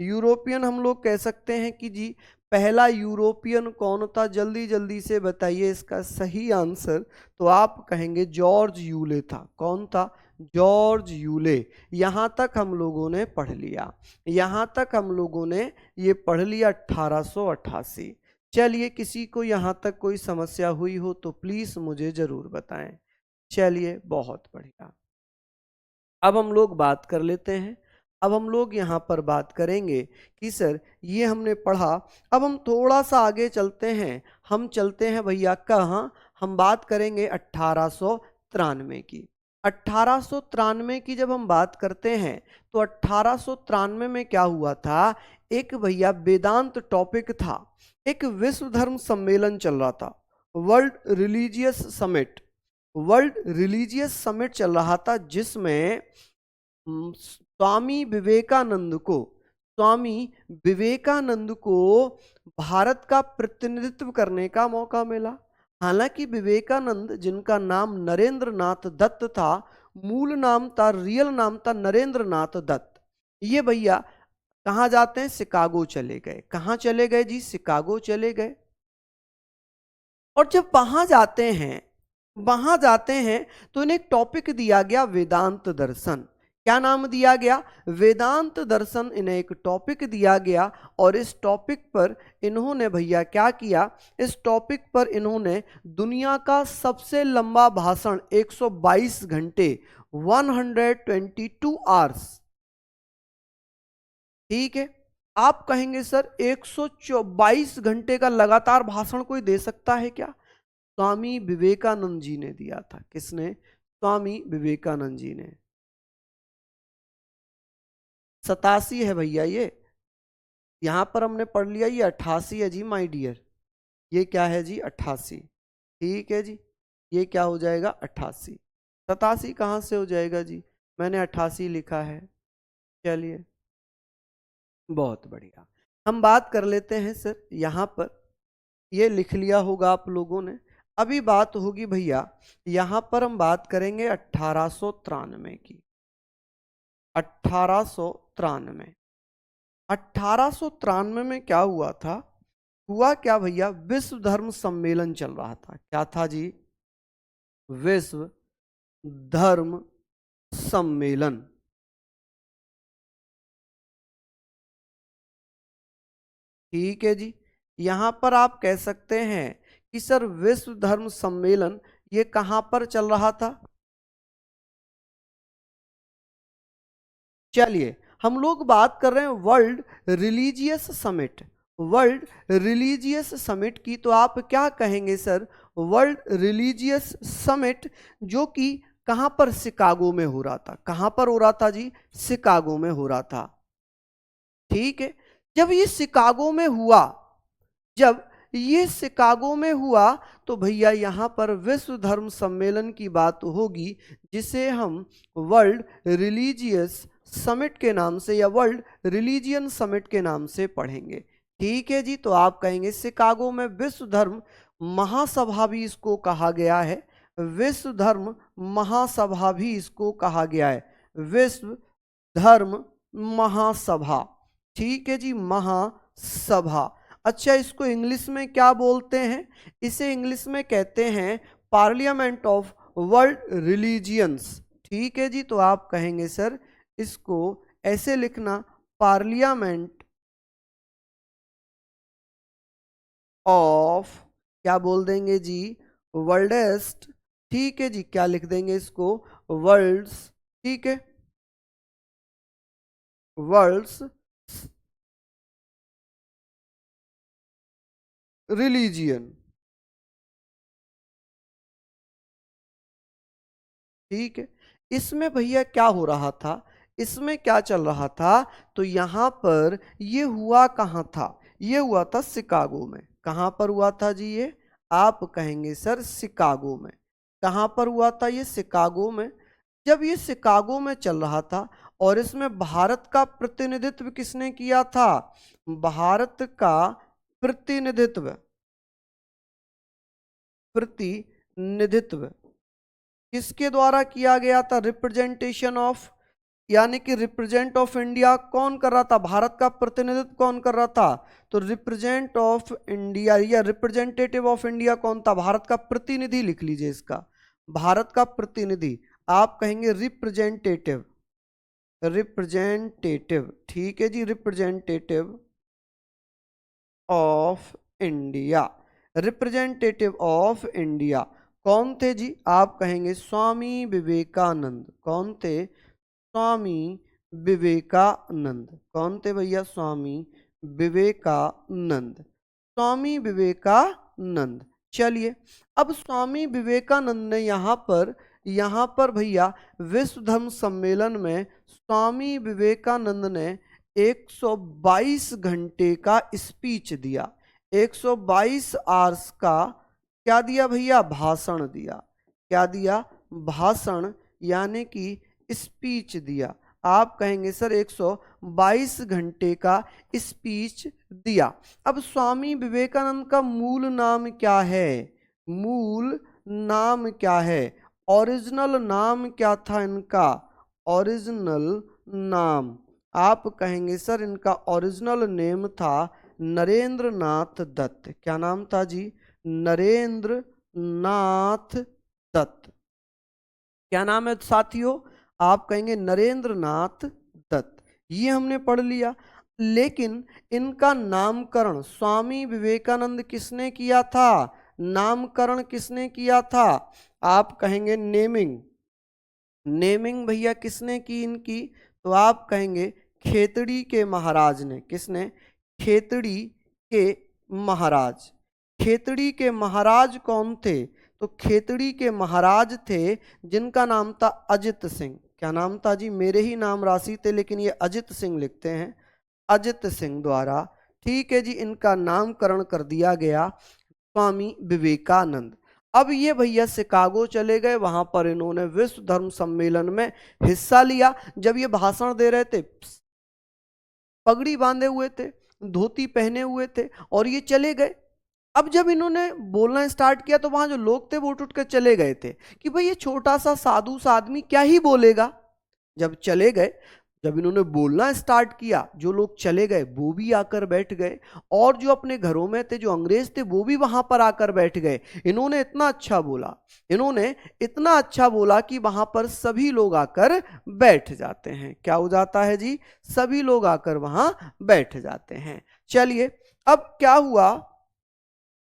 यूरोपियन हम लोग कह सकते हैं कि जी पहला यूरोपियन कौन था, जल्दी जल्दी से बताइए इसका सही आंसर। तो आप कहेंगे जॉर्ज यूले था। कौन था, जॉर्ज यूले। यहाँ तक हम लोगों ने पढ़ लिया, यहाँ तक हम लोगों ने ये पढ़ लिया 1888। चलिए किसी को यहाँ तक कोई समस्या हुई हो तो प्लीज़ मुझे ज़रूर बताएं। चलिए बहुत बढ़िया। अब हम लोग बात कर लेते हैं। अब हम लोग यहाँ पर बात करेंगे कि सर ये हमने पढ़ा। अब हम थोड़ा सा आगे चलते हैं। हम चलते हैं भैया कहाँ, हम बात करेंगे 1893 की। 1893 की जब हम बात करते हैं तो 1893 में क्या हुआ था, एक भैया वेदांत टॉपिक था, एक विश्व धर्म सम्मेलन चल रहा था, world religious summit. World religious summit चल रहा था जिसमें स्वामी विवेकानंद को भारत का प्रतिनिधित्व करने का मौका मिला। हालांकि विवेकानंद जिनका नाम नरेंद्र नाथ दत्त था, मूल नाम था, रियल नाम था नरेंद्र नाथ दत्त, ये भैया कहाँ जाते हैं, शिकागो चले गए। कहाँ चले गए जी, शिकागो चले गए। और जब वहां जाते हैं तो इन्हें एक टॉपिक दिया गया वेदांत दर्शन। क्या नाम दिया गया, वेदांत दर्शन, इन्हें एक टॉपिक दिया गया। और इस टॉपिक पर इन्होंने भैया क्या किया, इस टॉपिक पर इन्होंने दुनिया का सबसे लंबा भाषण 122 घंटे 122 आवर्स, ठीक है। आप कहेंगे सर 122 घंटे का लगातार भाषण कोई दे सकता है क्या? स्वामी विवेकानंद जी ने दिया था। किसने? स्वामी विवेकानंद जी ने। 87 है भैया ये, यहां पर हमने पढ़ लिया ये 88 है जी माय डियर। ये क्या है जी, 88, ठीक है जी। ये क्या हो जाएगा 88, 87 कहां से हो जाएगा जी, मैंने 88 लिखा है। चलिए बहुत बढ़िया। हम बात कर लेते हैं सर, यहां पर ये लिख लिया होगा आप लोगों ने। अभी बात होगी भैया, यहां पर हम बात करेंगे 1893 की। 1893 1893 में क्या हुआ था, हुआ क्या भैया, विश्व धर्म सम्मेलन चल रहा था। क्या था जी, विश्व धर्म सम्मेलन। ठीक है जी। यहां पर आप कह सकते हैं कि सर विश्व धर्म सम्मेलन ये कहां पर चल रहा था। चलिए हम लोग बात कर रहे हैं world religious summit. World religious summit की तो आप क्या कहेंगे सर, वर्ल्ड रिलीजियस समिट, जो कि कहां पर, शिकागो में हो रहा था। कहां पर हो रहा था जी, शिकागो में हो रहा था, ठीक है। जब ये शिकागो में हुआ, जब ये शिकागो में हुआ तो भैया यहां पर विश्व धर्म सम्मेलन की बात होगी, जिसे हम वर्ल्ड रिलीजियस समिट के नाम से या वर्ल्ड रिलीजियन समिट के नाम से पढ़ेंगे, ठीक है जी। तो आप कहेंगे शिकागो में विश्व धर्म महासभा भी इसको कहा गया है, विश्व धर्म महासभा भी इसको कहा गया है, विश्व धर्म महासभा, ठीक है जी, महासभा। अच्छा इसको इंग्लिश में क्या बोलते हैं, इसे इंग्लिश में कहते हैं पार्लियामेंट ऑफ वर्ल्ड रिलीजियंस, ठीक है जी। तो आप कहेंगे सर इसको ऐसे लिखना, पार्लियामेंट ऑफ, क्या बोल देंगे जी, वर्ल्डेस्ट, ठीक है जी। क्या लिख देंगे इसको, वर्ल्ड्स, ठीक है, वर्ल्ड्स रिलीजियन, ठीक है। इसमें भैया क्या हो रहा था, इसमें क्या चल रहा था, तो यहां पर ये हुआ कहां था, ये हुआ था शिकागो में। कहां पर हुआ था जी ये, आप कहेंगे सर शिकागो में। कहां पर हुआ था ये, शिकागो में। जब ये शिकागो में चल रहा था और इसमें भारत का प्रतिनिधित्व किसने किया था, भारत का प्रतिनिधित्व, प्रतिनिधित्व किसके द्वारा किया गया था, रिप्रेजेंटेशन ऑफ, यानी कि रिप्रेजेंट ऑफ इंडिया कौन कर रहा था, भारत का प्रतिनिधित्व कौन कर रहा था, तो रिप्रेजेंट ऑफ इंडिया या रिप्रेजेंटेटिव ऑफ इंडिया कौन था, भारत का प्रतिनिधि लिख लीजिए इसका, भारत का प्रतिनिधि। आप कहेंगे रिप्रेजेंटेटिव, रिप्रेजेंटेटिव, ठीक है जी, representative of India, representative of India. कौन थे जी? आप कहेंगे स्वामी विवेकानंद। कौन थे? स्वामी विवेकानंद। कौन थे भैया? स्वामी विवेकानंद। स्वामी विवेकानंद। चलिए, अब स्वामी विवेकानंद ने यहाँ पर भैया विश्व धर्म सम्मेलन में स्वामी विवेकानंद ने 122 घंटे का स्पीच दिया। 122 आवर्स का क्या दिया भैया? भाषण दिया। क्या दिया? भाषण, यानी कि स्पीच दिया। आप कहेंगे सर 122 घंटे का स्पीच दिया। अब स्वामी विवेकानंद का मूल नाम क्या है? मूल नाम क्या है? ओरिजिनल नाम क्या था इनका? ओरिजिनल नाम आप कहेंगे सर इनका ओरिजिनल नेम था नरेंद्र नाथ दत्त। क्या नाम था जी? नरेंद्र नाथ दत्त। क्या नाम है साथियों? आप कहेंगे नरेंद्र नाथ दत्त। ये हमने पढ़ लिया। लेकिन इनका नामकरण स्वामी विवेकानंद किसने किया था? नामकरण किसने किया था? आप कहेंगे नेमिंग। नेमिंग भैया किसने की इनकी? तो आप कहेंगे खेतड़ी के महाराज ने। किसने? खेतड़ी के महाराज। खेतड़ी के महाराज कौन थे? तो खेतड़ी के महाराज थे जिनका नाम था अजित सिंह। क्या नाम था जी? मेरे ही नाम राशि थे लेकिन ये अजित सिंह लिखते हैं। अजित सिंह द्वारा, ठीक है जी, इनका नामकरण कर दिया गया स्वामी विवेकानंद। अब ये भैया शिकागो चले गए, वहां पर इन्होंने विश्व धर्म सम्मेलन में हिस्सा लिया। जब ये भाषण दे रहे थे, पगड़ी बांधे हुए थे, धोती पहने हुए थे और ये चले गए। अब जब इन्होंने बोलना स्टार्ट किया तो वहां जो लोग थे वो उठ कर चले गए थे कि भाई ये छोटा सा साधु सा आदमी क्या ही बोलेगा। जब चले गए, जब इन्होंने बोलना स्टार्ट किया, जो लोग चले गए वो भी आकर बैठ गए और जो अपने घरों में थे, जो अंग्रेज थे, वो भी वहां पर आकर बैठ गए। इन्होंने इतना अच्छा बोला, इन्होंने इतना अच्छा बोला कि वहां पर सभी लोग आकर बैठ जाते हैं। क्या हो जाता है जी? सभी लोग आकर वहां बैठ जाते हैं। चलिए, अब क्या हुआ,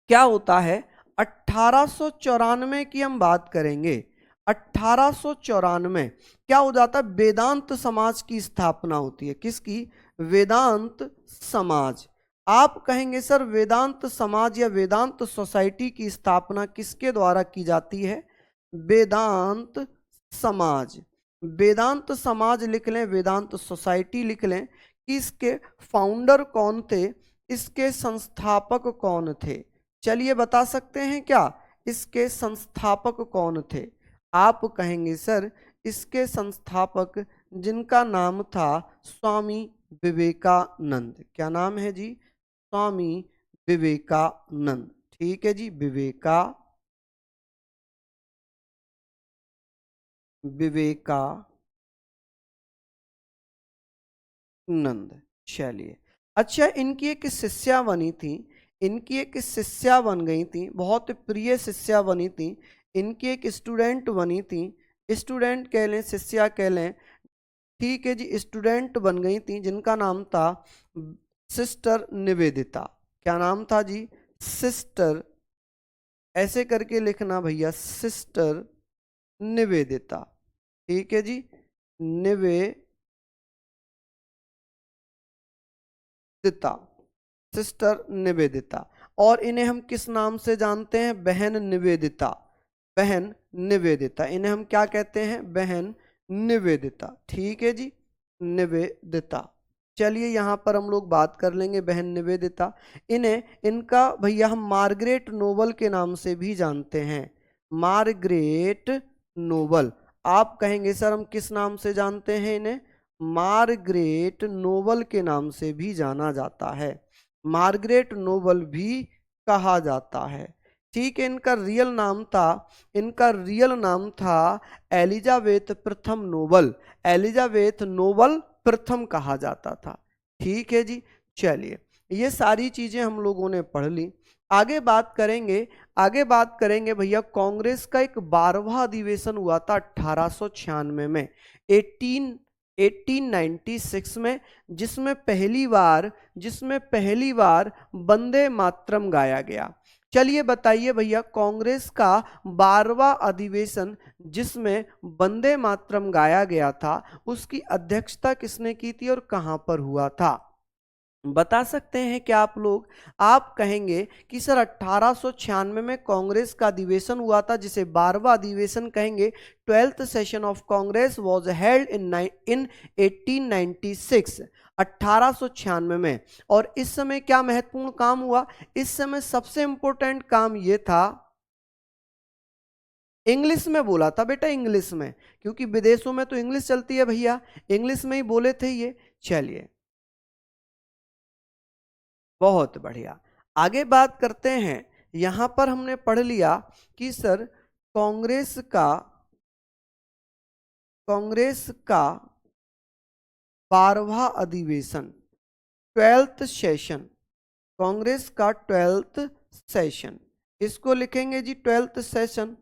क्या होता है? 1894 की हम बात करेंगे। 1894 क्या हो जाता है? वेदांत समाज की स्थापना होती है। किसकी? वेदांत समाज। आप कहेंगे सर वेदांत समाज या वेदांत सोसाइटी की स्थापना किसके द्वारा की जाती है? वेदांत समाज। वेदांत समाज लिख लें, वेदांत सोसाइटी लिख लें। इसके फाउंडर कौन थे? इसके संस्थापक कौन थे? चलिए बता सकते हैं क्या? इसके संस्थापक कौन थे? आप कहेंगे सर इसके संस्थापक जिनका नाम था स्वामी विवेकानंद। क्या नाम है जी? स्वामी विवेकानंद। ठीक है जी, विवेकानंद। चलिए, अच्छा, इनकी एक शिष्या बनी थी, इनकी एक शिष्या बन गई थी, बहुत प्रिय शिष्या बनी थी। इनकी एक स्टूडेंट बनी थी, स्टूडेंट कह लें, शिष्या कह लें, ठीक है जी, स्टूडेंट बन गई थी जिनका नाम था सिस्टर निवेदिता। क्या नाम था जी? सिस्टर, ऐसे करके लिखना भैया, सिस्टर निवेदिता। ठीक है जी, निवेदिता, सिस्टर निवेदिता। और इन्हें हम किस नाम से जानते हैं? बहन निवेदिता। बहन निवेदिता, इन्हें हम क्या कहते हैं? बहन निवेदिता। ठीक है जी, निवेदिता। चलिए, यहां पर हम लोग बात कर लेंगे बहन निवेदिता। इन्हें, इनका भैया हम मार्गरेट नोबल के नाम से भी जानते हैं। Margaret Noble. आप कहेंगे सर हम किस नाम से जानते हैं इन्हें? मार्गरेट नोबल के नाम से भी जाना जाता है, मार्गरेट नोबल भी कहा जाता है। ठीक है, इनका रियल नाम था, इनका रियल नाम था एलिजाबेथ प्रथम नोबल। एलिजाबेथ नोबल प्रथम कहा जाता था। ठीक है जी, चलिए, ये सारी चीजें हम लोगों ने पढ़ ली। आगे बात करेंगे, आगे बात करेंगे भैया, कांग्रेस का एक 12वां अधिवेशन हुआ था 1896 में, 1896 में, जिसमें पहली बार वंदे मातरम गाया गया। चलिए बताइए भैया, कांग्रेस का 12वां अधिवेशन जिसमें वंदे मातरम गाया गया था, उसकी अध्यक्षता किसने की थी और कहां पर हुआ था? बता सकते हैं क्या आप लोग? आप कहेंगे कि सर 1896 में कांग्रेस का अधिवेशन हुआ था, जिसे 12वां अधिवेशन कहेंगे। 12th session of Congress was held in 1896, 1896 में। और इस समय क्या महत्वपूर्ण काम हुआ? इस समय सबसे इंपॉर्टेंट काम यह था, इंग्लिश में बोला था बेटा, इंग्लिश में, क्योंकि विदेशों में तो इंग्लिश चलती है भैया, इंग्लिश में ही बोले थे ये। चलिए, बहुत बढ़िया, आगे बात करते हैं। यहां पर हमने पढ़ लिया कि सर कांग्रेस का 12वां अधिवेशन, 12th सेशन, कांग्रेस का 12th सेशन, इसको लिखेंगे जी 12th सेशन।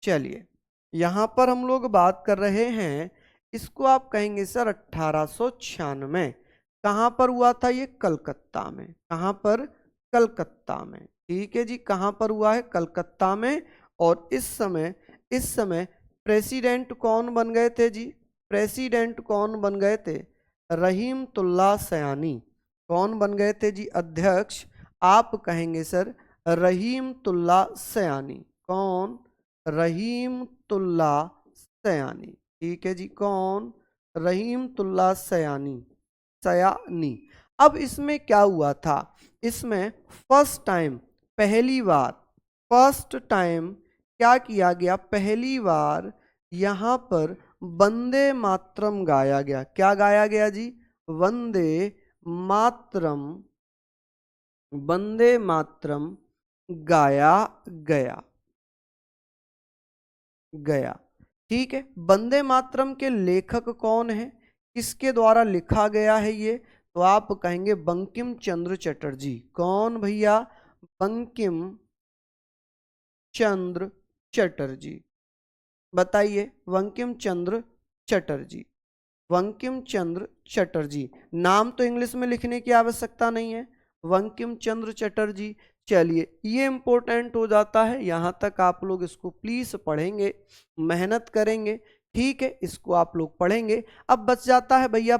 चलिए, यहां पर हम लोग बात कर रहे हैं, इसको आप कहेंगे सर 1896। कहां पर हुआ था ये? कलकत्ता में। कहां पर? कलकत्ता में। ठीक है जी, कहां पर हुआ है? कलकत्ता में। और इस समय प्रेसिडेंट कौन बन गए थे जी? प्रेसिडेंट कौन बन गए थे? रहीमतुल्लाह सयानी। कौन बन गए थे जी अध्यक्ष? आप कहेंगे सर रहीमतुल्लाह सयानी। कौन? रहीमतुल्लाह सयानी। ठीक है जी, कौन? रहीमतुल्लाह सयानी। अब इसमें क्या हुआ था? इसमें फर्स्ट टाइम, पहली बार, फर्स्ट टाइम क्या किया गया? पहली बार यहां पर वंदे मातरम गाया गया। क्या गाया गया जी? वंदे मातरम, वंदे मातरम गाया गया गया। ठीक है, वंदे मातरम के लेखक कौन है? किसके द्वारा लिखा गया है ये? तो आप कहेंगे बंकिम चंद्र चटर्जी। कौन भैया? बंकिम चंद्र चटर्जी। बताइए, बंकिम चंद्र चटर्जी, बंकिम चंद्र चटर्जी। नाम तो इंग्लिश में लिखने की आवश्यकता नहीं है, बंकिम चंद्र चटर्जी। चलिए, ये इंपॉर्टेंट हो जाता है, यहां तक आप लोग इसको प्लीज पढ़ेंगे, मेहनत करेंगे। ठीक है, इसको आप लोग पढ़ेंगे। अब बच जाता है भैया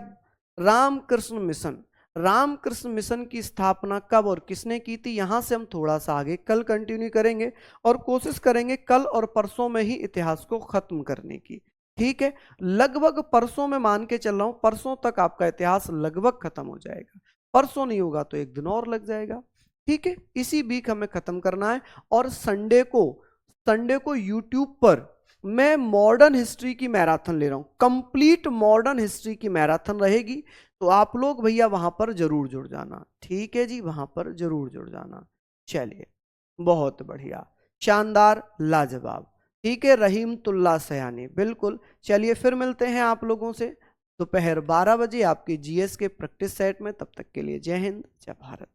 रामकृष्ण मिशन। रामकृष्ण मिशन की स्थापना कब और किसने की थी? यहां से हम थोड़ा सा आगे कल कंटिन्यू करेंगे और कोशिश करेंगे कल और परसों में ही इतिहास को खत्म करने की। ठीक है, लगभग परसों में मान के चल रहा हूं, परसों तक आपका इतिहास लगभग खत्म हो जाएगा। परसों नहीं होगा तो एक दिन और लग जाएगा। ठीक है, इसी वीक हमें खत्म करना है। और संडे को यूट्यूब पर मैं मॉडर्न हिस्ट्री की मैराथन ले रहा हूं, कंप्लीट मॉडर्न हिस्ट्री की मैराथन रहेगी। तो आप लोग भैया वहां पर जरूर जुड़ जाना। ठीक है जी, वहां पर जरूर जुड़ जाना। चलिए, बहुत बढ़िया, शानदार, लाजवाब। ठीक है, रहीमतुल्लाह सयानी, बिल्कुल। चलिए, फिर मिलते हैं आप लोगों से दोपहर 12 बजे आपके जीएस के प्रैक्टिस सेट में। तब तक के लिए जय हिंद, जय भारत।